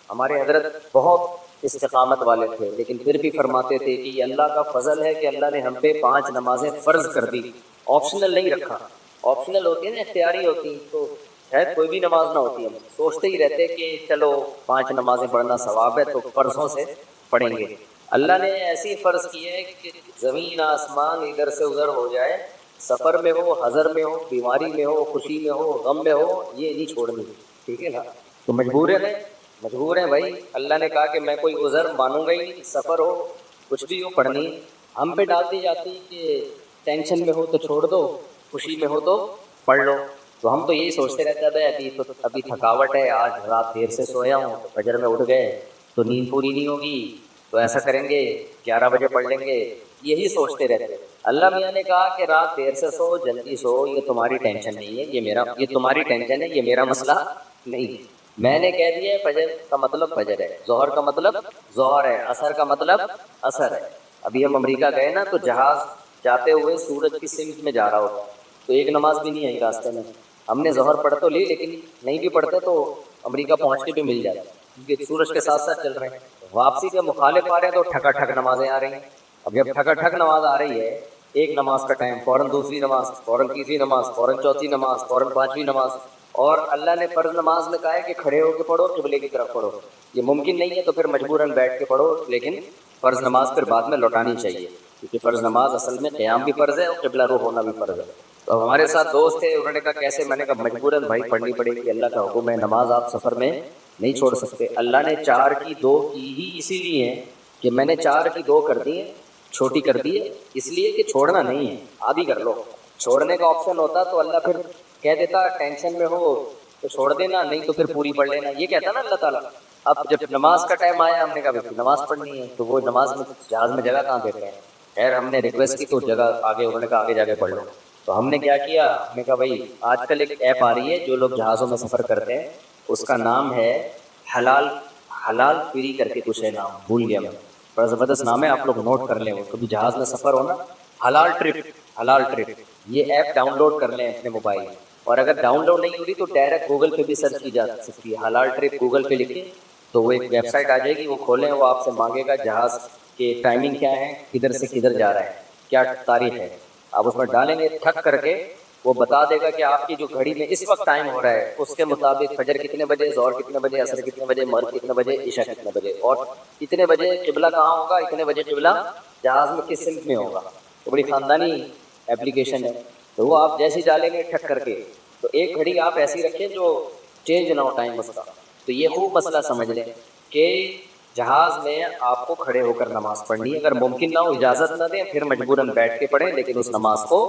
ہمارے حضرت بہت استقامت والے تھے، لیکن پھر بھی فرماتے تھے کہ یہ اللہ کا فضل ہے کہ اللہ نے ہم پہ 5 نمازیں فرض کر دی، آپشنل نہیں رکھا۔ آپشنل ہوتی ہے نا، اختیاری ہوتی، تو شاید کوئی بھی نماز نہ ہوتی، ہم سوچتے ہی رہتے کہ چلو 5 نمازیں پڑھنا ثواب ہے تو فرضوں سے پڑھیں گے۔ اللہ نے ایسی فرض کی ہے کہ زمین آسمان ادھر سے ادھر ہو جائے، سفر میں ہو، حضر میں ہو، بیماری میں ہو، خوشی میں ہو، غم میں ہو، یہ نہیں چھوڑنی، ٹھیک ہے نا؟ تو مجبور ہیں بھائی، اللہ نے کہا کہ میں کوئی عذر مانوں گا ہی نہیں، سفر ہو کچھ بھی ہو پڑھنی، ہم پہ ڈال دی جاتی کہ ٹینشن میں ہو تو چھوڑ دو، خوشی میں ہو تو پڑھ لو۔ تو ہم تو یہی سوچتے رہتے ہیں بھائی ابھی تھکاوٹ ہے، آج رات دیر سے سویا ہوں، فجر میں اٹھ گئے تو نیند پوری نہیں ہوگی، تو ایسا کریں گے 11 بجے پڑھ لیں گے، یہی سوچتے رہتے ہیں۔ اللہ میاں نے کہا کہ رات دیر سے سو، جلدی سو، یہ تمہاری ٹینشن نہیں ہے، یہ تمہاری ٹینشن ہے، یہ میرا مسئلہ نہیں ہے۔ میں نے کہہ دیا فجر کا مطلب فجر ہے، ظہر کا مطلب ظہر ہے، عصر کا مطلب عصر ہے۔ ابھی ہم امریکہ گئے نا، تو جہاز جاتے ہوئے سورج کی سمت میں جا رہا ہوتا، تو ایک نماز بھی نہیں آئی راستے میں، ہم نے ظہر پڑھ تو لی، لیکن نہیں بھی پڑھتے تو امریکہ پہنچ کے بھی مل جاتا، کیونکہ سورج کے ساتھ ساتھ چل رہے ہیں۔ واپسی کے مخالف آ رہے ہیں تو ٹھکا ٹھک نمازیں آ رہی ہیں۔ اب جب ٹھکا ٹھک نماز آ رہی ہے، ایک نماز کا ٹائم، فوراً دوسری نماز، فوراً تیسری نماز، فوراً چوتھی نماز، فوراً 5ویں نماز، اور اللہ نے فرض نماز میں کہا ہے کہ کھڑے ہو کے پڑھو، قبلے کی طرف پڑھو۔ یہ ممکن نہیں ہے تو پھر مجبوراً بیٹھ کے پڑھو، لیکن فرض نماز پھر بعد میں لوٹانی چاہیے، کیونکہ فرض نماز اصل میں قیام بھی فرض ہے اور قبلہ رخ ہونا بھی فرض ہے۔ تو اب ہمارے ساتھ دوست تھے، انہوں نے کہا کیسے؟ میں نے کہا مجبوراً بھائی پڑھنی پڑے گی، اللہ کا حکم ہے، نماز آپ سفر میں نہیں چھوڑ سکتے۔ اللہ نے 4 کی 2 کی ہی اسی لیے ہے کہ میں نے 4 کی 2 کر دی ہے، چھوٹی کر دی ہے، اس لیے کہ چھوڑنا نہیں ہے، آدھی کر لو۔ چھوڑنے کا آپشن ہوتا تو اللہ پھر کہہ دیتا ٹینشن میں ہو تو چھوڑ دینا، نہیں تو پھر پوری پڑھ لینا، یہ کہتا نا اللہ تعالیٰ۔ اب جب نماز کا ٹائم آیا، ہم نے کہا بھائی نماز پڑھنی ہے، تو وہ نماز میں جہاز میں جگہ کہاں دیتے ہیں؟ خیر ہم نے ریکویسٹ کی تو جگہ آگے، انہوں نے کہا آگے جا کے پڑھ لو۔ تو ہم نے کیا کیا، ہم نے کہا بھائی آج کل ایک ایپ آ رہی ہے جو لوگ جہازوں میں سفر کرتے ہیں، اس کا نام ہے حلال فری کر کے کچھ ہے، نام بھول گیا میں، بڑا زبردست نام ہے، آپ لوگ نوٹ کر لیں، کبھی جہاز میں سفر ہو نا، حلال ٹرپ، یہ ایپ ڈاؤن لوڈ کر لیں اپنے موبائل میں، اور اگر ڈاؤن لوڈ نہیں ہو رہی تو ڈائریکٹ گوگل پہ بھی سرچ کی جا سکتی ہے، حلال ٹرپ گوگل پہ لکھیں تو وہ ایک ویب سائٹ آ جائے گی، وہ کھولیں، وہ آپ سے مانگے گا جہاز کے ٹائمنگ کیا ہے، کدھر سے کدھر جا رہا ہے، کیا تاریخ ہے، آپ اس میں ڈالیں گے، ٹھک کر کے وہ بتا دے گا کہ آپ کی جو گھڑی میں اس وقت ٹائم ہو رہا ہے اس کے مطابق فجر کتنے بجے، ظہر کتنے بجے، عصر کتنے بجے، مغرب کتنے بجے، عشاء کتنے بجے، اور اتنے بجے قبلہ کہاں ہوگا، اتنے بجے قبلہ جہاز میں کس سمت میں ہوگا۔ تو بڑی خاندانی اپلیکیشن ہے، تو وہ آپ جیسے ہی ڈالیں گے ٹھک کر کے، تو ایک گھڑی آپ ایسی رکھیں جو چینج نہ ہو ٹائم اس کا۔ تو یہ خوب مسئلہ سمجھ لیں کہ جہاز میں آپ کو کھڑے ہو کر نماز پڑھنی ہے، اگر ممکن نہ ہو اجازت نہ دیں پھر مجبوراً بیٹھ کے پڑھیں، لیکن اس نماز کو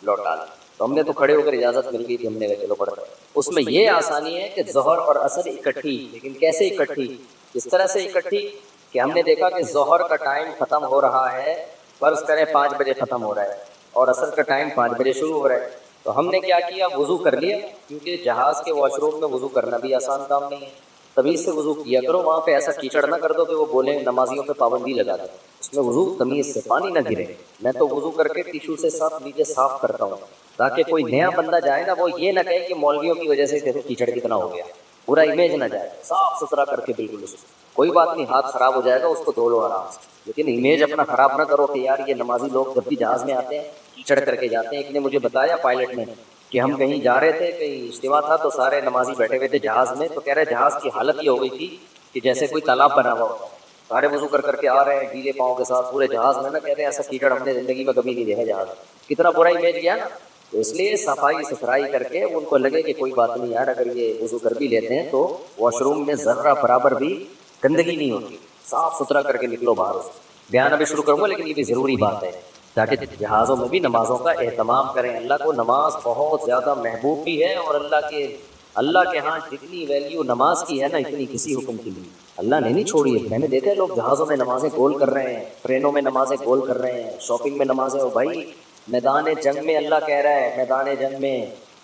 لوٹا لیں۔ تو ہم نے تو کھڑے ہو کر اجازت مل گئی تھی، ہم نے کہا چلو پڑھتے ہیں۔ اس میں یہ آسانی ہے کہ ظہر اور عصر اکٹھی، لیکن کیسے اکٹھی؟ اس طرح سے اکٹھی کہ ہم نے دیکھا کہ ظہر کا ٹائم ختم ہو رہا ہے، فرض کریں 5 بجے ختم ہو رہا ہے، اور عصر کا ٹائم 5 بجے شروع ہو رہا ہے، تو ہم نے کیا کیا، وضو کر لیا، کیونکہ جہاز کے واش روم میں وضو کرنا بھی آسان کام نہیں ہے، تمیز سے وضو کیا کرو، وہاں پہ ایسا کیچڑ نہ کر دو کہ وہ بولیں نمازیوں پہ پابندی لگا دیں، اس میں وضو تمیز سے، پانی نہ گرے۔ میں تو وضو کر کے ٹیشو سے سب نیچے صاف کرتا ہوں، تاکہ کوئی نیا بندہ جائے نا، وہ یہ نہ کہے کہ مولویوں کی وجہ سے دیکھو کیچڑ کتنا ہو گیا، پورا امیج نہ جائے، صاف ستھرا کر کے بالکل اس کوئی بات نہیں، ہاتھ خراب ہو جائے گا اس کو دھو لو آرام سے، لیکن امیج اپنا خراب نہ کرو کہ یار یہ نمازی لوگ جب بھی جہاز میں آتے ہیں کیچڑ کر کے جاتے ہیں۔ ایک نے مجھے بتایا پائلٹ نے کہ ہم کہیں جا رہے تھے، کہیں اجتماع تھا، تو سارے نمازی بیٹھے ہوئے تھے جہاز میں، تو کہہ رہے جہاز کی حالت یہ ہو گئی تھی کہ جیسے کوئی تالاب بنا ہوا ہوتا ہے، سارے وضو کر کر کے آ رہے ہیں گیلے پاؤں کے ساتھ پورے جہاز میں، نا کہہ رہے ہیں ایسا کیچڑ ہم نے زندگی میں کبھی نہیں دیکھا جہاز، کتنا برا امیج گیا نا۔ تو اس لیے صفائی ستھرائی کر کے ان کو لگے کہ کوئی بات نہیں یار، اگر یہ وضو کر بھی لیتے ہیں تو واش روم میں ذرہ برابر بھی گندگی نہیں ہوتی، صاف ستھرا کر کے نکلو باہر۔ بیان ابھی شروع کروں گا، لیکن یہ بھی ضروری بات ہے تاکہ جہازوں میں بھی نمازوں کا اہتمام کریں۔ اللہ کو نماز بہت زیادہ محبوب بھی ہے، اور اللہ کے ہاں جتنی ویلیو نماز کی ہے نا، اتنی کسی حکم کی نہیں، اللہ نے نہیں چھوڑی ہے۔ میں نے دیکھا لوگ جہازوں میں نمازیں گول کر رہے ہیں، ٹرینوں میں نمازیں گول کر رہے ہیں، شاپنگ میں نمازیں، بھائی میدان جنگ میں اللہ کہہ رہا ہے، میدان جنگ میں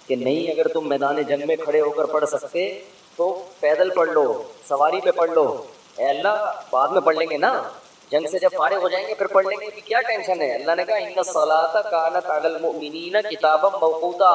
کہ نہیں، اگر تم میدان جنگ میں کھڑے ہو کر پڑھ سکتے تو پیدل پڑھ لو، سواری پہ پڑھ لو۔ اے اللہ بعد میں پڑھ لیں گے نا، جنگ سے جب فارغ ہو جائیں گے پھر پڑھ لیں گے، کہ کیا ٹینشن ہے؟ اللہ نے کہا ان الصلاۃ کانت علی المؤمنین کتابا موقوتا،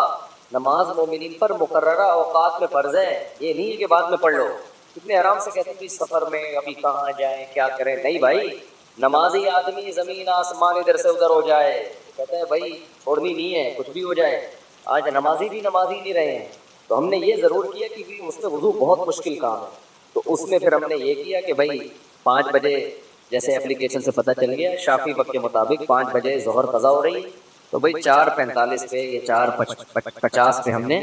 نماز مومنین پر مقررہ اوقات میں فرض ہے، یہ نہیں کہ بعد میں پڑھ لو۔ کتنے آرام سے کہتے ہیں سفر میں ابھی کہاں جائیں کیا کریں. نہیں بھائی, نمازی آدمی زمین آسمان ادھر سے ادھر ہو جائے, کہتے ہیں بھائی چھوڑنی نہیں ہے, کچھ بھی ہو جائے. آج نمازی بھی نمازی نہیں رہے ہیں. تو ہم نے یہ ضرور کیا کہ اس میں وضو بہت مشکل کام ہے, تو اس میں پھر ہم نے یہ کیا کہ بھائی 5 بجے جیسے اپلیکیشن سے پتہ چل گیا شافی وقت کے مطابق 5 بجے ظہر قضا ہو رہی, تو بھائی 4:45 پہ یا 4:50 پہ ہم نے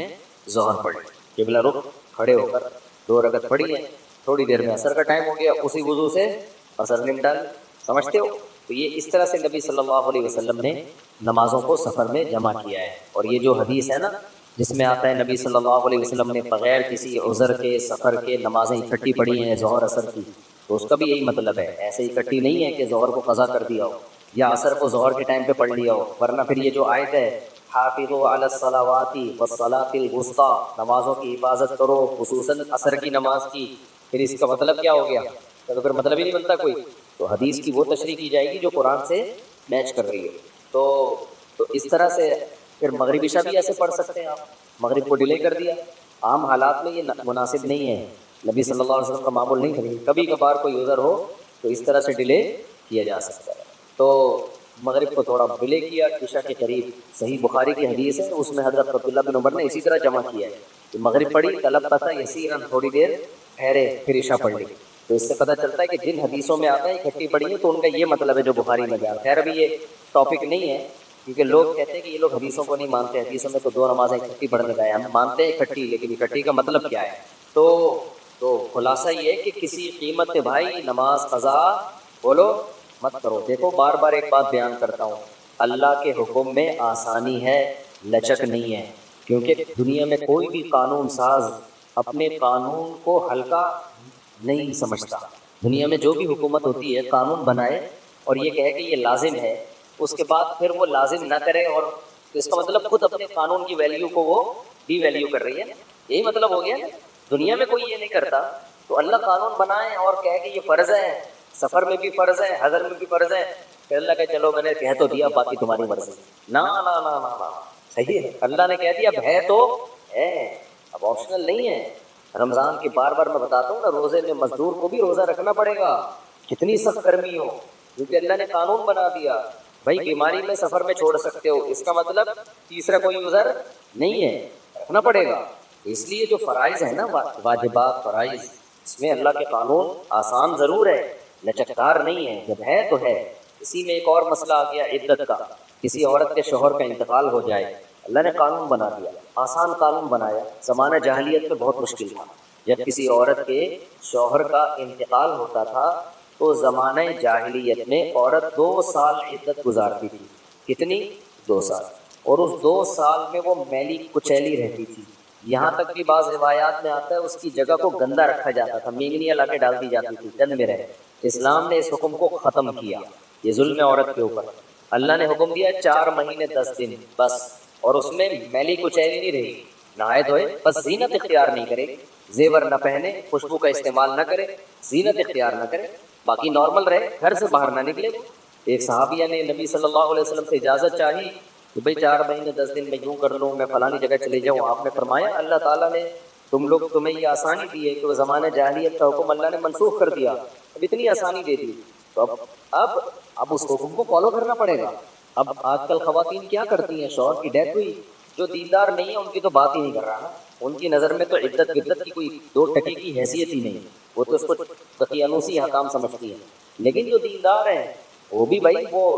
ظہر پڑھی, قبلہ رخ کھڑے ہو کر 2 رکعت پڑھی ہے. تھوڑی دیر میں عصر کا ٹائم ہو گیا, اسی وضو سے عصر نمٹا لی. سمجھتے ہو؟ تو یہ اس طرح سے نبی صلی اللہ علیہ وسلم نے نمازوں کو سفر میں جمع کیا ہے. اور یہ جو حدیث ہے نا جس میں آتا ہے نبی صلی اللہ علیہ وسلم نے بغیر کسی عذر کے سفر کے نمازیں اکٹھی پڑھی ہیں ظہر عصر کی, تو اس کا بھی یہی مطلب ہے. ایسے اکٹھی نہیں ہے کہ ظہر کو قضا کر دیا ہو یا عصر کو ظہر کے ٹائم پہ پڑھ لیا ہو, ورنہ پھر یہ جو آیت ہے حافظوا علی الصلوات والصلاۃ الوسطی, نمازوں کی حفاظت کرو خصوصاً عصر کی نماز کی, پھر اس کا مطلب کیا ہو گیا؟ تو پھر مطلب ہی نہیں بنتا کوئی. تو حدیث کی وہ تشریح کی جائے گی جو قرآن سے میچ کر رہی ہے. تو اس طرح سے پھر مغرب عشاء بھی ایسے پڑھ سکتے ہیں آپ. مغرب کو ڈیلے کر دیا, عام حالات میں یہ مناسب نہیں ہے, نبی صلی اللہ علیہ وسلم کا معمول نہیں تھا. کبھی کبھار کوئی عذر ہو تو اس طرح سے ڈیلے کیا جا سکتا ہے. تو مغرب کو تھوڑا ڈیلے کیا عشاء کے قریب. صحیح بخاری کی حدیث ہے, اس میں حضرت عبداللہ بن عمر نے اسی طرح جمع کیا ہے کہ مغرب پڑھی طلب پتہ یسیرا, تھوڑی دیر ٹھہرے پھر عشاء پڑھ لی. تو اس سے پتہ چلتا ہے کہ جن حدیثوں میں آتا ہے اکٹھی پڑھی ہے تو ان کا یہ مطلب ہے جو بخاری میں گیا. خیر ابھی یہ ٹاپک نہیں ہے, کیونکہ لوگ کہتے ہیں کہ یہ لوگ حدیثوں کو نہیں مانتے, حدیثوں میں تو 2 نمازیں اکٹھی پڑھنے کا ہے. ہم مانتے ہیں اکٹھی, لیکن اکٹھی کا مطلب کیا ہے؟ تو خلاصہ یہ ہے کہ کسی قیمت پہ بھائی نماز قضا بولو مت کرو. دیکھو بار بار ایک بات بیان کرتا ہوں, اللہ کے حکم میں آسانی ہے, لچک نہیں ہے. کیونکہ دنیا میں کوئی بھی قانون ساز اپنے قانون کو ہلکا نہیں سمجھتا. دنیا میں جو بھی حکومت ہوتی ہے قانون بنائے اور یہ کہے کہ یہ لازم ہے, اس کے بعد پھر وہ لازم نہ کرے, اور اس کا مطلب خود اپنے قانون کی ویلیو کو وہ ڈی ویلیو کر رہی ہے. یہی مطلب ہو گیا. دنیا میں کوئی یہ نہیں کرتا, تو اللہ قانون بنائے اور کہے کہ یہ فرض ہے, سفر میں بھی فرض ہے, حضر میں بھی فرض ہے, پھر اللہ کہ چلو میں نے کہہ تو دیا باقی تمہاری مرضی. نا نا نا نا نا, صحیح ہے, اللہ نے کہہ دیا اب ہے تو ہے, اب آپشنل نہیں ہے. رمضان کی بار بار میں بتاتا ہوں نا, روزے میں مزدور کو بھی روزہ رکھنا پڑے گا, کتنی سخت گرمی ہو, کیونکہ اللہ نے قانون بنا دیا. بھائی بیماری میں سفر میں چھوڑ سکتے ہو, اس کا مطلب تیسرا کوئی عذر نہیں ہے, رکھنا پڑے گا. اس لیے جو فرائض ہیں نا واجبات فرائض, اس میں اللہ کے قانون آسان ضرور ہے, لچکدار نہیں ہے. جب ہے تو ہے. اسی میں ایک اور مسئلہ آ گیا عدت کا. کسی عورت کے شوہر کا انتقال ہو جائے, اللہ نے قانون بنا دیا, آسان قانون بنایا. زمانہ جاہلیت میں بہت مشکل تھا. جب کسی عورت کے شوہر کا انتقال ہوتا تھا تو زمانہ جاہلیت میں عورت 2 سال عدت گزارتی تھی. کتنی؟ 2 سال. اور اس 2 سال میں وہ میلی کچیلی رہتی تھی. یہاں تک کہ بعض روایات میں آتا ہے اس کی جگہ کو گندا رکھا جاتا تھا, مینگنیاں لا کے ڈال دی جاتی تھی گند میں رہے. اسلام نے اس حکم کو ختم کیا, یہ ظلم ہے عورت کے اوپر. اللہ نے حکم دیا 4 مہینے 10 دن بس, اور اس میں میلی کچیلی نہیں رہی, نہائے دھوئے, بس زینت اختیار نہیں کرے, زیور نہ پہنے, خوشبو کا استعمال نہ کرے, زینت اختیار نہ کرے, باقی نارمل رہے, گھر سے باہر نہ نکلے. ایک صحابیہ نے نبی صلی اللہ علیہ وسلم سے اجازت چاہی کہ بھئی 4 مہینے 10 دن میں یوں کر لوں, میں فلانی جگہ چلے جاؤں. آپ نے فرمایا اللہ تعالیٰ نے تمہیں یہ آسانی دی ہے کہ وہ زمانہ جاہلیت کا حکم اللہ نے منسوخ کر دیا, اب اتنی آسانی دے دی, تو اب اس حکم کو فالو کرنا پڑے گا. اب آج کل خواتین کیا کرتی ہیں, شوہر کی ڈیتھ ہوئی, جو دیندار نہیں ہے ان کی تو بات ہی نہیں کر رہا نا, ان کی نظر میں تو عدت کی کوئی 2 ٹکی کی حیثیت ہی نہیں, وہ تو اس کو دقیانوسی حکام سمجھتی ہیں. لیکن جو دیندار ہیں وہ بھی بھائی وہ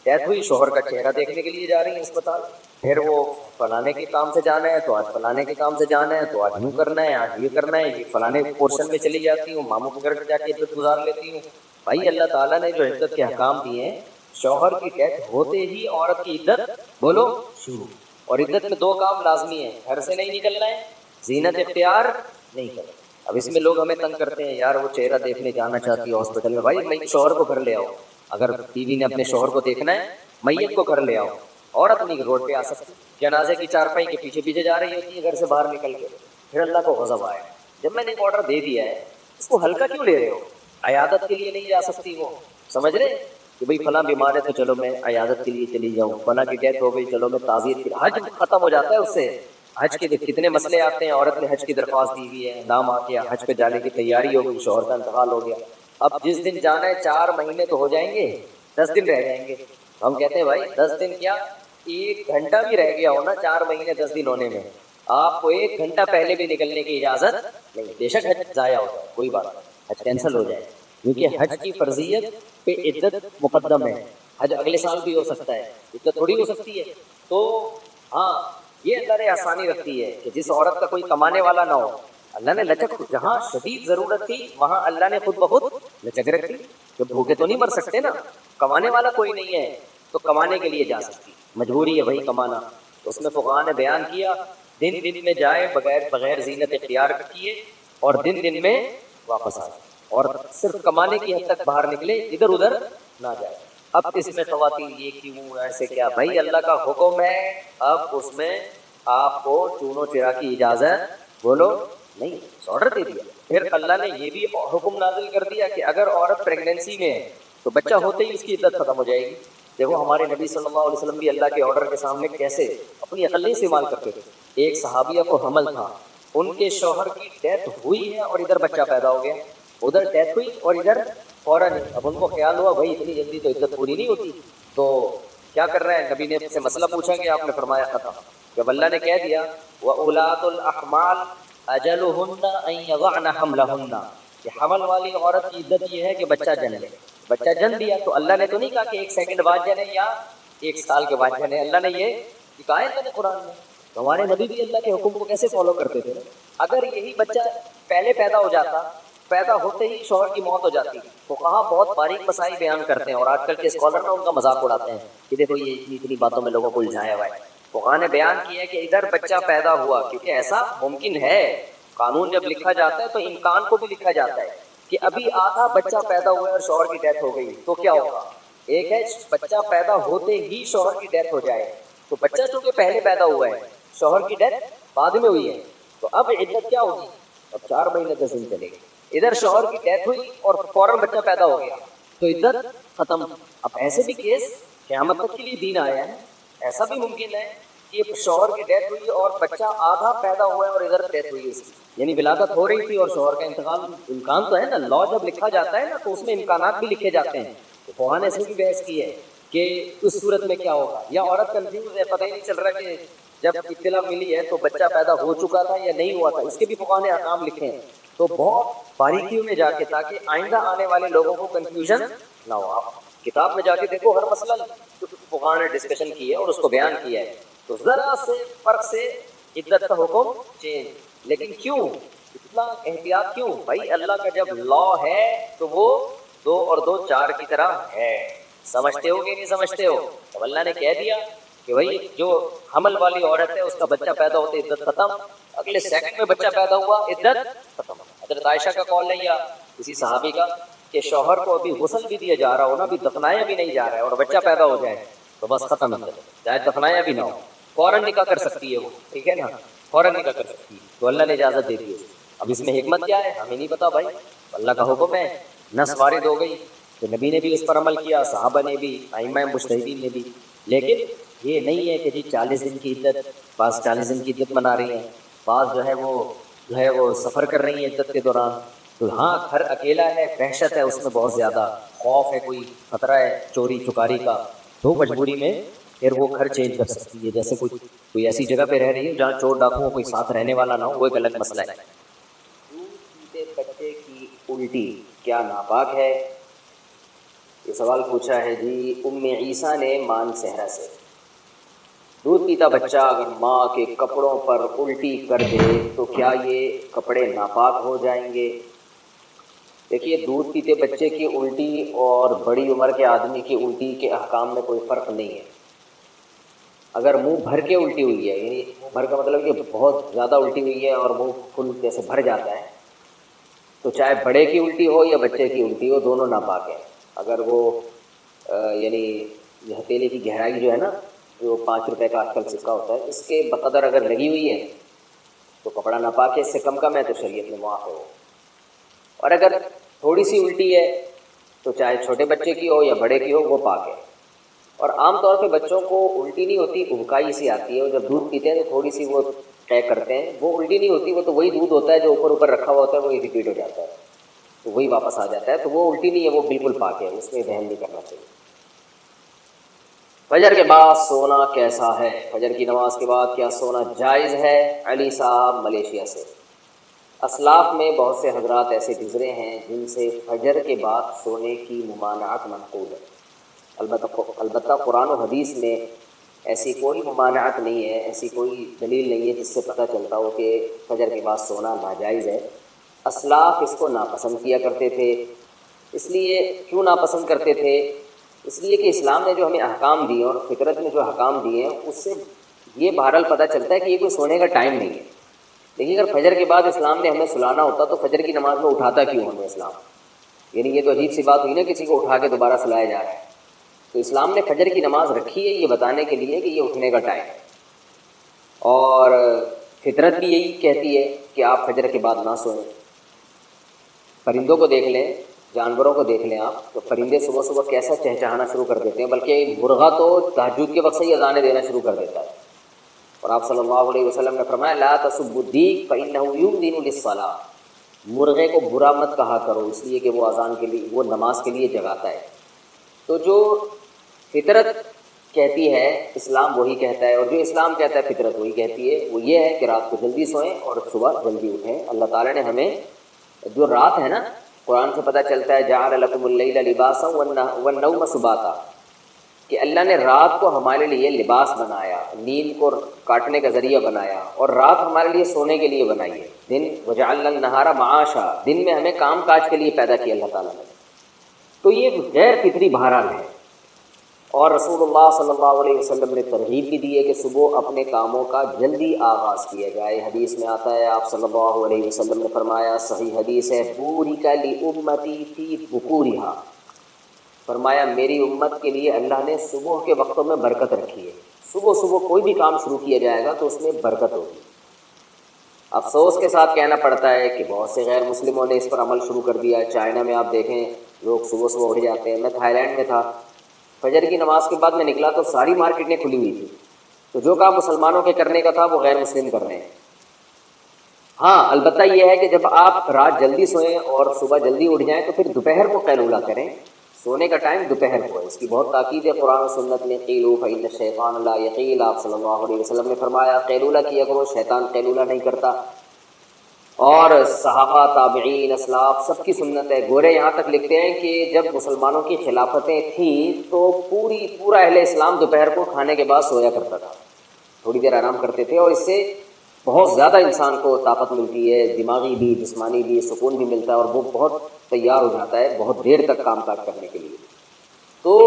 ڈیتھ ہوئی, شوہر کا چہرہ دیکھنے کے لیے جا رہی ہیں اسپتال, پھر وہ فلانے کے کام سے جانا ہے تو آج فلانے کے کام سے جانا ہے, تو آج یوں کرنا ہے, آج یہ کرنا ہے, یہ فلانے پورشن میں چلی جاتی ہوں, ماموں کے گھر جا کے عدت گزار لیتی ہوں. بھائی اللہ تعالیٰ نے جو عدت کے احکام دیے ہیں, شوہر کی ڈیتھ ہوتے ہی عورت کی عدت بولو شروع. اور عدت میں 2 کام لازمی ہیں, گھر سے نہیں نکلنا ہے, زینت اختیار نہیں کرنا. اب اس میں لوگ ہمیں تنگ کرتے ہیں, یار وہ چہرہ دیکھنے جانا چاہتی ہے ہاسپٹل میں, بھائی میں شوہر کو گھر لے آؤ. اگر بیوی نے اپنے شوہر کو دیکھنا ہے, میت کو گھر لے آؤ. عورت نہیں روڈ پہ آ سکتی, جنازے کی چارپائی کے پیچھے پیچھے جا رہی ہوتی ہے گھر سے باہر نکل کے, پھر اللہ کو غضب آئے. جب میں نے ایک آرڈر دے دیا ہے, اس کو ہلکا کیوں لے رہے ہو؟ عیادت کے لیے نہیں جا سکتی وہ, سمجھ رہے کہ بھئی فلاں بیمار ہے تو چلو میں عیادت کے لیے چلی جاؤں, فلاں کی ڈیتھ ہو گئی چلو میں تعزیت کے, حج ختم ہو جاتا ہے اس سے. حج کے کتنے مسئلے آتے ہیں، عورت نے حج کی درخواست دی ہوئی ہے، نام آ گیا، حج پہ جانے کی تیاری ہو گئی، شوہر کا انتقال ہو گیا، اب جس دن جانا ہے 4 مہینے تو ہو جائیں گے، 10 دن رہ جائیں گے. ہم کہتے ہیں بھائی 10 دن کیا، 1 گھنٹہ بھی رہ گیا ہو نا 4 مہینے 10 دن ہونے میں، آپ کو 1 گھنٹہ پہلے بھی نکلنے کی اجازت نہیں. بے شک حج ضائع ہو جائے کوئی بات نہیں، حج کینسل ہو جائے، کیونکہ حج کی فرضیت پہ عدت مقدم ہے. حج اگلے سال بھی ہو سکتا ہے، عدت تھوڑی ہو سکتی ہے. تو ہاں یہ اللہ نے آسانی رکھی ہے کہ جس عورت کا کوئی کمانے والا نہ ہو، اللہ نے لچک، جہاں شدید ضرورت تھی وہاں اللہ نے خود بخود لچک رکھی، کہ بھوکے تو نہیں مر سکتے نا، کمانے والا کوئی نہیں ہے تو کمانے کے لیے جا سکتی، مجبوری ہے بھائی کمانا. تو اس میں فقہاء نے بیان کیا دن دن میں جائے بغیر زینت اختیار کیے، اور دن دن میں واپس آئے، اور صرف کمانے کی حد تک باہر نکلے، ادھر ادھر نہ جائے. اب اس میں خواتین یہ کیوں ایسے کیا، بھائی اللہ کا حکم ہے، اب اس میں آپ کو چونو چرا کی اجازت بولو نہیں، آرڈر دے دیا. پھر اللہ نے یہ بھی حکم نازل کر دیا کہ اگر عورت پریگنینسی میں ہے تو بچہ ہوتے ہی اس کی عدت ختم ہو جائے گی. دیکھو ہمارے نبی صلی اللہ علیہ وسلم بھی اللہ کے آرڈر کے سامنے کیسے اپنی عقل نہیں استعمال کرتے تھے. ایک صحابیہ کو حمل تھا، ان کے شوہر کی ڈیتھ ہوئی ہے اور ادھر بچہ پیدا ہو گیا، ادھر ڈیتھ ہوئی اور ادھر فوراً. اب ان کو خیال ہوا بھائی اتنی جلدی تو عدت پوری نہیں ہوتی، تو کیا کر رہے ہیں، نبی نے سے مسئلہ پوچھا کہ آپ نے فرمایا ختم. جب اللہ نے کہہ دیا وَأُولَاتُ الْأَحْمَالِ أَجَلُهُنَّ أَن يَضَعْنَ حَمْلَهُنَّ، کہ حمل والی عورت کی عدت یہ ہے کہ بچہ جن لے. بچہ جن دیا تو اللہ نے تو نہیں کہا کہ 1 سیکنڈ بعد جنے یا 1 سال کے بعد جنے، اللہ نے یہ کہا ہے اللہ نے قرآن میں. تو ہمارے نبی بھی اللہ کے حکم کو کیسے فالو کرتے تھے. اگر یہی بچہ پہلے پیدا ہو جاتا، پیدا ہوتے ہی شوہر کی موت ہو جاتی، تو کہاں بہت باریک مسائل بیان کرتے ہیں، اور آج کل کے اسکالر نا ان کا مذاق اڑاتے ہیں کہ دیکھو یہ اتنی باتوں میں لوگوں کو الجھایا ہوا ہے. فقہاء نے بیان کیا کہ ادھر بچہ پیدا ہوا، کیونکہ ایسا ممکن ہے، قانون جب لکھا جاتا ہے تو امکان کو بھی لکھا جاتا ہے کہ ابھی آدھا بچہ پیدا ہوا ہے اور شوہر کی ڈیتھ ہو گئی تو کیا ہوگا. ایک ہے بچہ پیدا ہوتے ہی شوہر کی ڈیتھ ہو جائے، تو بچہ چونکہ پہلے پیدا ہوا ہے، شوہر کی ڈیتھ بعد میں ہوئی ہے، تو اب عدت کیا ہوگی، اب 4 مہینے 10 دن چلے گی. ادھر شوہر کی ڈیتھ ہوئی اور فوراً بچہ پیدا ہو گیا تو عدت ختم. اب ایسے بھی کیس قیامت تک کے لیے دین آیا ہے، ایسا بھی ممکن ہے کہ شوہر کی ڈیتھ ہوئی اور بچہ آدھا پیدا ہوا ہے اور ادھر ڈیتھ ہوئی اس کی، یعنی ولادت ہو رہی تھی اور شوہر کا انتقال. امکان تو ہے نا، لا جب لکھا جاتا ہے نا تو اس میں امکانات بھی لکھے جاتے ہیں. تو فقہاء نے اس میں بھی بحث کی ہے کہ اس صورت میں کیا ہوگا، یا عورت کنفیوز ہے، پتہ ہی نہیں چل رہا کہ جب اطلاع ملی ہے تو بچہ پیدا ہو چکا تھا یا نہیں ہوا تھا، اس کے بھی فقہاء نے احکام لکھے ہیں. تو بہت باریکیوں میں جا کے، تاکہ آئندہ آنے والے لوگوں کو کنفیوژن نہ ہو. آپ کتاب میں جا کے دیکھو، ہر مسئلہ فقہاء نے ڈسکشن کی ہے اور اس کو بیان کیا ہے. تو ذرا سے فرق سے عدت کا حکم چینج. لیکن کیوں اتنا احتیاط کیوں بھائی، اللہ کا جب لا ہے تو وہ 2 اور 2 4 کی طرح ہے. سمجھتے ہو کہ نہیں سمجھتے ہو؟ اب اللہ نے کہہ دیا کہ بھائی جو حمل والی عورت ہے اس کا بچہ پیدا ہوتے عدت ختم، اگلے سیکنڈ میں بچہ پیدا ہوا عدت ختم. حضرت عائشہ کا قول ہے یا کسی صحابی کا کہ شوہر کو ابھی غسل بھی دیا جا رہا ہو نا، ابھی دفنایا بھی نہیں جا رہا ہے اور بچہ پیدا ہو جائے تو بس ختم ہے، چاہے دفنایا بھی نہ ہو، فوراً نکاح کر سکتی ہے وہ، ٹھیک ہے نا، فوراً نکاح کر سکتی ہے. تو اللہ نے اجازت دے دی ہے. اب اس میں حکمت کیا ہے ہمیں نہیں پتا بھائی، اللہ کا حکم ہے، نص وارد ہو گئی تو نبی نے بھی اس پر عمل کیا، صحابہ نے بھی، ائمہ مجتہدین نے بھی. لیکن یہ نہیں ہے کہ جی 40 دن کی عدت، بعض 40 دن کی عدت بنا رہی ہیں، بعض جو ہے وہ سفر کر رہی ہیں عدت کے دوران. تو ہاں گھر اکیلا ہے، وحشت ہے اس میں بہت زیادہ، خوف ہے، کوئی خطرہ ہے چوری چکاری کا، تو مجبوری میں پھر وہ گھر چینج کر سکتی ہے. جیسے کوئی ایسی جگہ پہ رہ رہی ہے جہاں چور ڈاکو کوئی ساتھ رہنے والا نہ ہو، وہ ایک الگ مسئلہ ہے. دودھ پیتے بچے کی الٹی کیا ناپاک ہے؟ یہ سوال پوچھا ہے جی ام عیسیٰ نے مان صحرا سے. دودھ پیتا بچہ اگر ماں کے کپڑوں پر الٹی کر دے تو کیا یہ کپڑے ناپاک ہو جائیں گے؟ دیکھیے دودھ پیتے بچے کی الٹی اور بڑی عمر کے آدمی کی الٹی کے احکام میں کوئی فرق نہیں ہے. اگر منہ بھر کے الٹی ہوئی ہے، یعنی منہ بھر کا مطلب کہ بہت زیادہ الٹی ہوئی ہے اور منہ فل جیسے بھر جاتا ہے، تو چاہے بڑے کی الٹی ہو یا بچے کی الٹی ہو، دونوں ناپاک ہیں. اگر وہ یعنی ہتھیلی کی گہرائی جو ہے نا، جو 5 روپے کا آج کل سکہ ہوتا ہے، اس کے بقدر اگر لگی ہوئی ہے تو کپڑا ناپاک ہے، اس سے کم کم ہے تو شریعت میں معاف ہے وہ. اور اگر تھوڑی سی الٹی ہے تو چاہے چھوٹے بچے کی ہو یا بڑے کی ہو، وہ پاک ہے. اور عام طور پہ بچوں کو الٹی نہیں ہوتی، ابکائی سی آتی ہے، اور جب دودھ پیتے ہیں تو تھوڑی سی وہ طے کرتے ہیں وہ الٹی نہیں ہوتی، وہ تو وہی دودھ ہوتا ہے جو اوپر اوپر رکھا ہوا ہوتا ہے، وہی ریپیٹ ہو جاتا ہے تو وہی واپس آ جاتا ہے، تو وہ الٹی نہیں ہے، وہ بالکل پاک ہے، اس میں وہم نہیں کرنا چاہیے۔ فجر کے بعد سونا کیسا ہے؟ فجر کی نماز کے بعد کیا سونا جائز ہے؟ علی صاحب ملیشیا سے۔ اسلاف میں بہت سے حضرات ایسے گزرے ہیں جن سے فجر کے بعد سونے کی ممانعت منقول ہے، البتہ قرآن و حدیث میں ایسی کوئی ممانعت نہیں ہے، ایسی کوئی دلیل نہیں ہے جس سے پتہ چلتا ہو کہ فجر کے بعد سونا ناجائز ہے۔ اسلاف اس کو ناپسند کیا کرتے تھے۔ اس لیے کیوں ناپسند کرتے تھے؟ اس لیے کہ اسلام نے جو ہمیں احکام دیے اور فطرت نے جو احکام دیے ہیں اس سے یہ بہرحال پتہ چلتا ہے کہ یہ کوئی سونے کا ٹائم نہیں ہے۔ لیکن اگر فجر کے بعد اسلام نے ہمیں سلانا ہوتا تو فجر کی نماز میں اٹھاتا کیوں ہمیں اسلام؟ یعنی یہ تو عجیب سی بات ہوئی نا، کسی کو اٹھا کے دوبارہ سلایا جا رہا ہے۔ تو اسلام نے فجر کی نماز رکھی ہے یہ بتانے کے لیے کہ یہ اٹھنے کا ٹائم ہے، اور فطرت بھی یہی کہتی ہے کہ آپ فجر کے بعد نہ سوئیں۔ پرندوں کو دیکھ لیں، جانوروں کو دیکھ لیں آپ، تو پرندے صبح صبح کیسا چہچہانا شروع کر دیتے ہیں، بلکہ مرغا تو تہجد کے وقت سے ہی اذانیں دینا شروع کر دیتا ہے۔ اور آپ صلی اللہ علیہ وسلم نے فرمایا لا تسبوا الدیک فإنہ یؤذن للصلاۃ، مرغے کو برا مت کہا کرو اس لیے کہ وہ اذان کے لیے، وہ نماز کے لیے جگاتا ہے۔ تو جو فطرت کہتی ہے اسلام وہی کہتا ہے، اور جو اسلام کہتا ہے فطرت وہی کہتی ہے، وہ یہ ہے کہ رات کو جلدی سوئیں اور صبح جلدی اٹھیں۔ اللہ تعالیٰ نے ہمیں جو رات ہے نا، قرآن سے پتہ چلتا ہے جعل لکم اللیل لباسا والنوم سباتا، کہ اللہ نے رات کو ہمارے لیے لباس بنایا، نیند کو کاٹنے کا ذریعہ بنایا، اور رات ہمارے لیے سونے کے لیے بنائی ہے۔ دن وجعلنا النہار معاشا، دن میں ہمیں کام کاج کے لیے پیدا کیا اللہ تعالیٰ نے۔ تو یہ غیر فطری بہرحال ہے، اور رسول اللہ صلی اللہ علیہ وسلم نے ترغیب بھی دی ہے کہ صبح اپنے کاموں کا جلدی آغاز کیا جائے۔ حدیث میں آتا ہے، آپ صلی اللہ علیہ وسلم نے فرمایا، صحیح حدیث ہے، بورک لامتی فی بکورہا، فرمایا میری امت کے لیے اللہ نے صبح کے وقتوں میں برکت رکھی ہے۔ صبح صبح کوئی بھی کام شروع کیا جائے گا تو اس میں برکت ہوگی۔ افسوس کے ساتھ کہنا پڑتا ہے کہ بہت سے غیر مسلموں نے اس پر عمل شروع کر دیا ہے۔ چائنا میں آپ دیکھیں لوگ صبح صبح اٹھ جاتے ہیں۔ میں تھائی لینڈ میں تھا، فجر کی نماز کے بعد میں نکلا تو ساری مارکیٹیں کھلی ہوئی تھیں، تو جو کام مسلمانوں کے کرنے کا تھا وہ غیر مسلم کر رہے ہیں۔ ہاں البتہ یہ ہے کہ جب آپ رات جلدی سوئیں اور صبح جلدی اٹھ جائیں تو پھر دوپہر کو قیلولہ کریں، سونے کا ٹائم دوپہر کو ہے، اس کی بہت تاکید ہے قرآن و سنت میں۔ قیلوا فإن الشیطان لا یقیل، آپ صلی اللہ علیہ وسلم نے فرمایا قیلولہ کیا کرو، شیطان قیلولہ نہیں کرتا۔ اور صحابہ، تابعین، اسلاف سب کی سنت ہے۔ گورے یہاں تک لکھتے ہیں کہ جب مسلمانوں کی خلافتیں تھیں تو پورا اہل اسلام دوپہر کو کھانے کے بعد سویا کرتا تھا، تھوڑی دیر آرام کرتے تھے، اور اس سے بہت زیادہ انسان کو طاقت ملتی ہے، دماغی بھی جسمانی بھی سکون بھی ملتا ہے، اور وہ بہت تیار ہو جاتا ہے بہت دیر تک کام کاج کرنے کے لیے۔ تو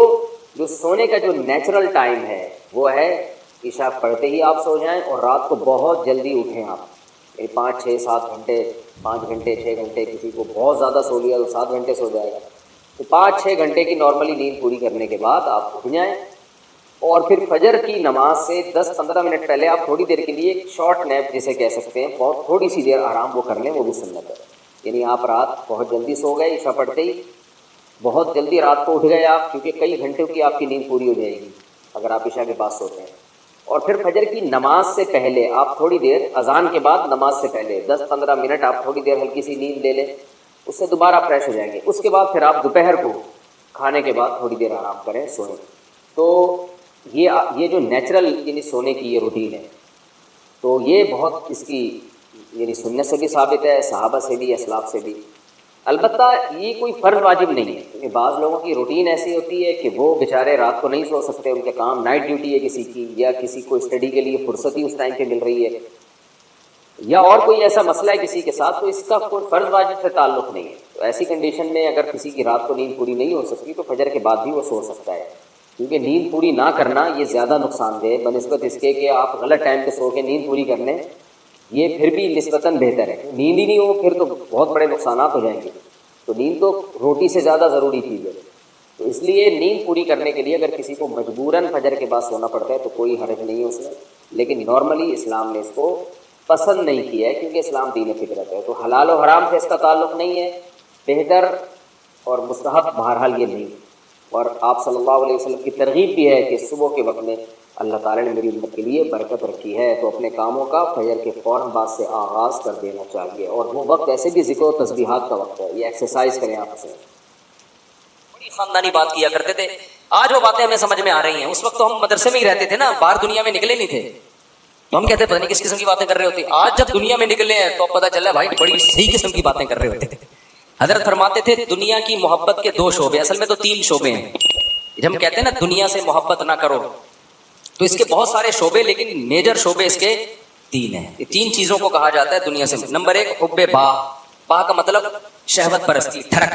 جو سونے کا جو نیچرل ٹائم ہے وہ ہے عشاء پڑھتے ہی آپ سو جائیں، اور رات کو بہت جلدی اٹھیں آپ، 5 6 7 گھنٹے، 5 گھنٹے 6 گھنٹے، کسی کو بہت زیادہ سو لیا تو 7 گھنٹے سو جائے گا، تو 5 6 گھنٹے کی نارملی نیند پوری کرنے کے بعد آپ اٹھ جائیں، اور پھر فجر کی نماز سے 10 15 منٹ پہلے آپ تھوڑی دیر کے لیے ایک شارٹ نیپ جسے کہہ سکتے ہیں، بہت تھوڑی سی دیر آرام وہ کر لیں، وہ بھی سنت ہے۔ یعنی آپ رات بہت جلدی سو گئے، عشاء پڑھتے ہی بہت جلدی رات کو اٹھ گئے آپ، کیونکہ کئی گھنٹوں کی آپ کی نیند پوری ہو جائے گی اگر آپ عشاء کے بعد سوتے ہیں، اور پھر فجر کی نماز سے پہلے آپ تھوڑی دیر، اذان کے بعد نماز سے پہلے 10 15 منٹ آپ تھوڑی دیر ہلکی سی نیند لے لیں، اس سے دوبارہ فریش ہو جائیں گے۔ اس کے بعد پھر آپ دوپہر کو کھانے کے بعد تھوڑی دیر آرام کریں، سوئیں۔ تو یہ جو نیچرل یعنی سونے کی یہ روٹین ہے، تو یہ بہت اس کی یعنی سنت سے بھی ثابت ہے، صحابہ سے بھی، اسلاف سے بھی۔ البتہ یہ کوئی فرض واجب نہیں ہے، کیونکہ بعض لوگوں کی روٹین ایسی ہوتی ہے کہ وہ بیچارے رات کو نہیں سو سکتے، ان کے کام نائٹ ڈیوٹی ہے کسی کی، یا کسی کو اسٹڈی کے لیے فرصت ہی اس ٹائم پہ مل رہی ہے، یا اور کوئی ایسا مسئلہ ہے کسی کے ساتھ، تو اس کا کوئی فرض واجب سے تعلق نہیں ہے۔ تو ایسی کنڈیشن میں اگر کسی کی رات کو نیند پوری نہیں ہو سکتی تو فجر کے بعد بھی وہ سو سکتا ہے، کیونکہ نیند پوری نہ کرنا یہ زیادہ نقصان دہ بنسبت اس کے کہ آپ غلط ٹائم پہ سو کے نیند پوری کر لیں، یہ پھر بھی نسبتاً بہتر ہے۔ نیند ہی نہیں ہو پھر تو بہت بڑے نقصانات ہو جائیں گے، تو نیند تو روٹی سے زیادہ ضروری چیز ہے، تو اس لیے نیند پوری کرنے کے لیے اگر کسی کو مجبوراً فجر کے بعد سونا پڑتا ہے تو کوئی حرج نہیں ہے اس میں، لیکن نارملی اسلام نے اس کو پسند نہیں کیا ہے، کیونکہ اسلام دین فطرت ہے، تو حلال و حرام سے اس کا تعلق نہیں ہے، بہتر اور مستحب بہرحال یہ نہیں۔ اور آپ صلی اللہ علیہ وسلم کی ترغیب بھی ہے کہ صبح کے وقت میں اللہ تعالیٰ نے میری امت کے لیے برکت رکھی ہے، تو اپنے کاموں کا فجر کے فوراً بعد سے آغاز کر دینا چاہیے، اور وہ وقت ایسے بھی ذکر و تسبیحات کا وقت ہے، یہ ایکسرسائز کریں آپ سے۔ بڑی خاندانی بات کیا کرتے تھے، آج وہ باتیں ہمیں سمجھ میں آ رہی ہیں، اس وقت تو ہم مدرسے میں ہی رہتے تھے نا، باہر دنیا میں نکلے نہیں تھے، تو ہم کہتے پتہ نہیں کس قسم کی باتیں کر رہے ہوتے، آج جب دنیا میں نکلے ہیں تو پتہ چلا بھائی بڑی صحیح قسم کی باتیں کر رہے ہوتے تھے۔ حضرت فرماتے تھے دنیا کی محبت کے 2 شعبے، اصل میں تو 3 شعبے ہیں، جب ہم کہتے ہیں نا دنیا سے محبت نہ کرو تو اس کے بہت سارے شعبے، لیکن میجر شعبے اس کے 3 ہیں۔ یہ 3 چیزوں کو کہا جاتا ہے دنیا سے۔ نمبر 1 حب با کا مطلب شہوت پرستی، دھڑک،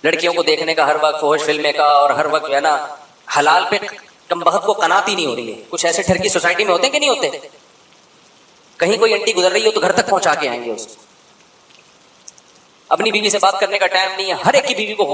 لڑکیوں کو دیکھنے کا ہر وقت، فحش فلمیں کا، اور ہر وقت جو ہے نا حلال پہ کم بخت کو قناعت ہی نہیں ہو رہی ہے۔ کچھ ایسے ٹھرکی سوسائٹی میں ہوتے ہیں کہ نہیں ہوتے، کہیں کوئی انٹی گزر رہی ہو تو گھر تک پہنچا کے آئیں گے اس کو، اپنی بیوی سے بات کرنے کا ٹائم نہیں ہے، ہر ایک کی بیوی کو